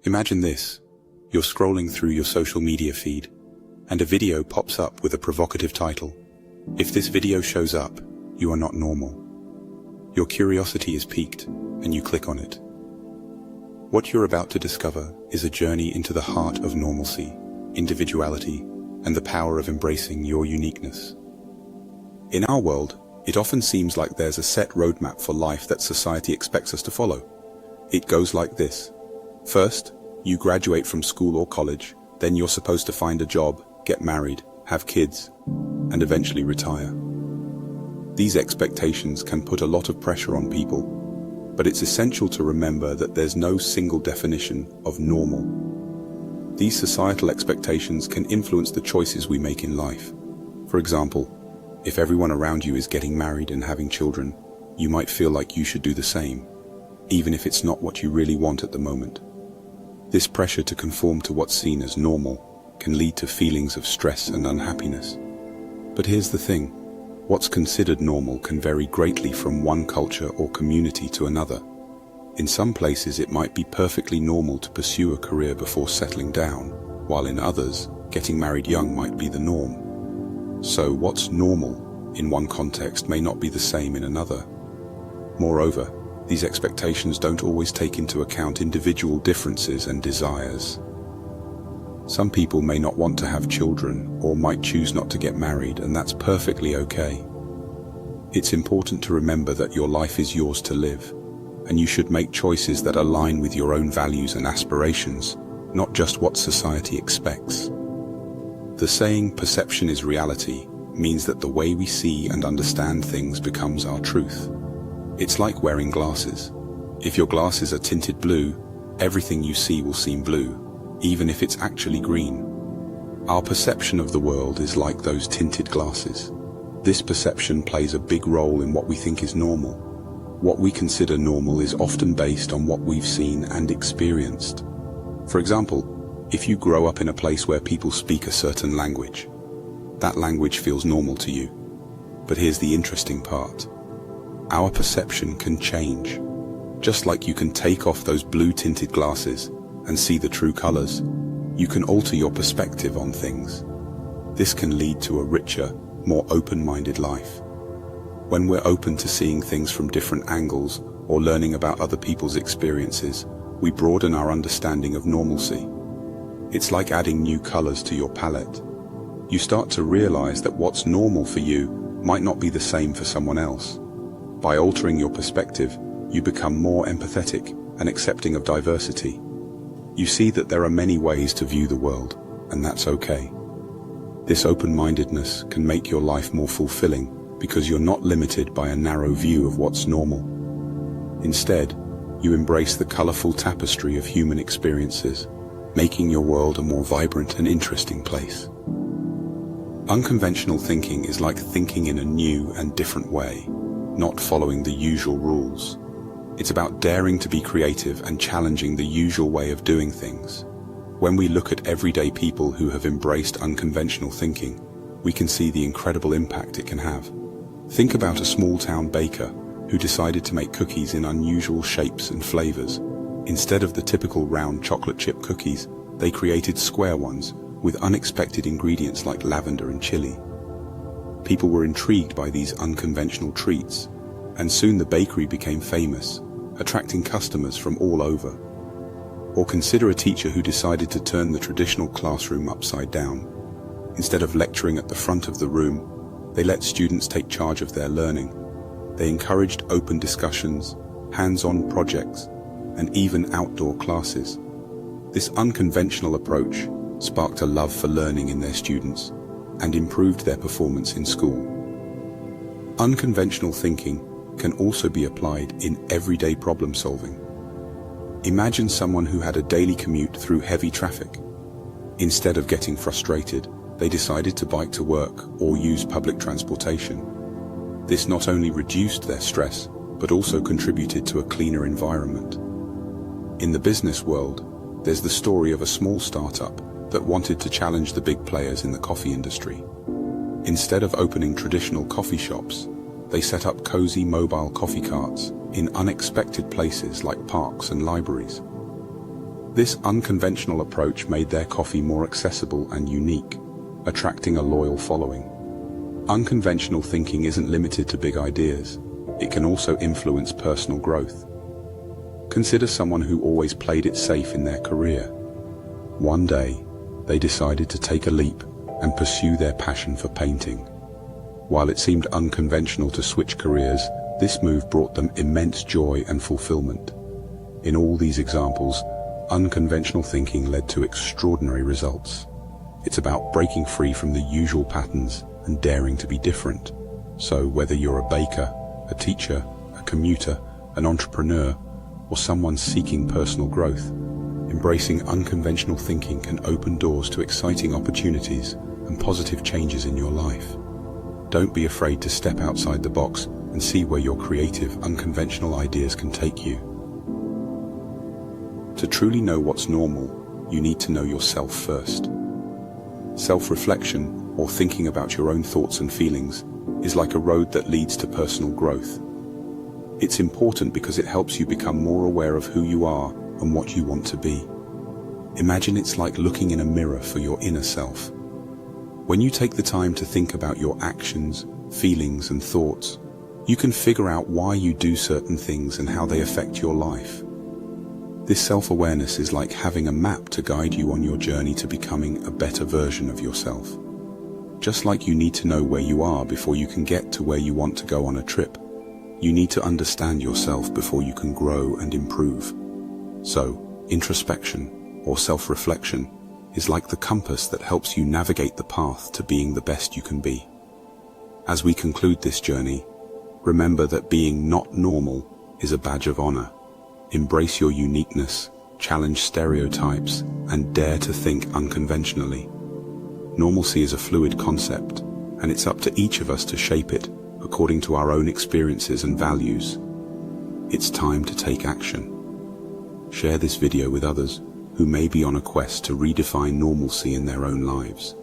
Imagine this. You're scrolling through your social media feed, and a video pops up with a provocative title. If this video shows up, you are not normal. Your curiosity is piqued, and you click on it. What you're about to discover is a journey into the heart of normalcy, individuality, and the power of embracing your uniqueness. In our world, it often seems like there's a set roadmap for life that society expects us to follow. It goes like this. First, you graduate from school or college, then you're supposed to find a job, get married, have kids, and eventually retire. These expectations can put a lot of pressure on people, but it's essential to remember that there's no single definition of normal. These societal expectations can influence the choices we make in life. For example, if everyone around you is getting married and having children, you might feel like you should do the same, even if it's not what you really want at the moment. This pressure to conform to what's seen as normal can lead to feelings of stress and unhappiness. But here's the thing. What's considered normal can vary greatly from one culture or community to another. In some places, it might be perfectly normal to pursue a career before settling down, while in others, getting married young might be the norm. So what's normal in one context may not be the same in another. Moreover, these expectations don't always take into account individual differences and desires. Some people may not want to have children or might choose not to get married, and that's perfectly okay. It's important to remember that your life is yours to live, and you should make choices that align with your own values and aspirations, not just what society expects. The saying, "Perception is reality," means that the way we see and understand things becomes our truth. It's like wearing glasses. If your glasses are tinted blue, everything you see will seem blue, even if it's actually green. Our perception of the world is like those tinted glasses. This perception plays a big role in what we think is normal. What we consider normal is often based on what we've seen and experienced. For example, if you grow up in a place where people speak a certain language, that language feels normal to you. But here's the interesting part. Our perception can change. Just like you can take off those blue-tinted glasses and see the true colors, you can alter your perspective on things. This can lead to a richer, more open-minded life. When we're open to seeing things from different angles or learning about other people's experiences, we broaden our understanding of normalcy. It's like adding new colors to your palette. You start to realize that what's normal for you might not be the same for someone else. By altering your perspective, you become more empathetic and accepting of diversity. You see that there are many ways to view the world, and that's okay. This open-mindedness can make your life more fulfilling because you're not limited by a narrow view of what's normal. Instead, you embrace the colorful tapestry of human experiences, making your world a more vibrant and interesting place. Unconventional thinking is like thinking in a new and different way, not following the usual rules. It's about daring to be creative and challenging the usual way of doing things. When we look at everyday people who have embraced unconventional thinking, we can see the incredible impact it can have. Think about a small-town baker who decided to make cookies in unusual shapes and flavors. Instead of the typical round chocolate chip cookies, they created square ones with unexpected ingredients like lavender and chili. People were intrigued by these unconventional treats, and soon the bakery became famous, attracting customers from all over. Or consider a teacher who decided to turn the traditional classroom upside down. Instead of lecturing at the front of the room, they let students take charge of their learning. They encouraged open discussions, hands-on projects, and even outdoor classes. This unconventional approach sparked a love for learning in their students and improved their performance in school. Unconventional thinking can also be applied in everyday problem solving. Imagine someone who had a daily commute through heavy traffic. Instead of getting frustrated, they decided to bike to work or use public transportation. This not only reduced their stress, but also contributed to a cleaner environment. In the business world, there's the story of a small startup that wanted to challenge the big players in the coffee industry. Instead of opening traditional coffee shops, they set up cozy mobile coffee carts in unexpected places like parks and libraries. This unconventional approach made their coffee more accessible and unique, attracting a loyal following. Unconventional thinking isn't limited to big ideas. It can also influence personal growth. Consider someone who always played it safe in their career. One day, they decided to take a leap and pursue their passion for painting. While it seemed unconventional to switch careers, this move brought them immense joy and fulfillment. In all these examples, unconventional thinking led to extraordinary results. It's about breaking free from the usual patterns and daring to be different. So whether you're a baker, a teacher, a commuter, an entrepreneur, or someone seeking personal growth, embracing unconventional thinking can open doors to exciting opportunities and positive changes in your life. Don't be afraid to step outside the box and see where your creative, unconventional ideas can take you. To truly know what's normal, you need to know yourself first. Self-reflection, or thinking about your own thoughts and feelings, is like a road that leads to personal growth. It's important because it helps you become more aware of who you are and what you want to be. Imagine it's like looking in a mirror for your inner self. When you take the time to think about your actions, feelings, and thoughts, you can figure out why you do certain things and how they affect your life. This self-awareness is like having a map to guide you on your journey to becoming a better version of yourself. Just like you need to know where you are before you can get to where you want to go on a trip, you need to understand yourself before you can grow and improve. So, introspection, or self-reflection, is like the compass that helps you navigate the path to being the best you can be. As we conclude this journey, remember that being not normal is a badge of honor. Embrace your uniqueness, challenge stereotypes, and dare to think unconventionally. Normalcy is a fluid concept, and it's up to each of us to shape it according to our own experiences and values. It's time to take action. Share this video with others who may be on a quest to redefine normalcy in their own lives.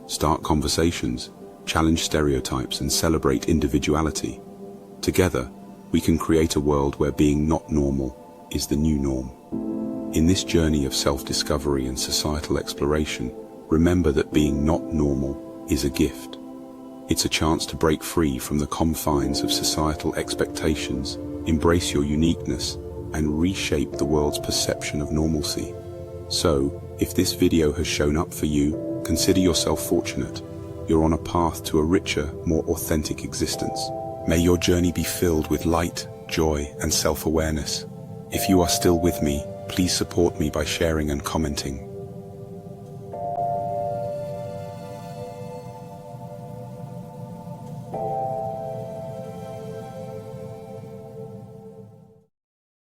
Start conversations, challenge stereotypes, and celebrate individuality. Together, we can create a world where being not normal is the new norm. In this journey of self-discovery and societal exploration, remember that being not normal is a gift. It's a chance to break free from the confines of societal expectations, embrace your uniqueness, and reshape the world's perception of normalcy. So, if this video has shown up for you, consider yourself fortunate. You're on a path to a richer, more authentic existence. May your journey be filled with light, joy, and self-awareness. If you are still with me, please support me by sharing and commenting.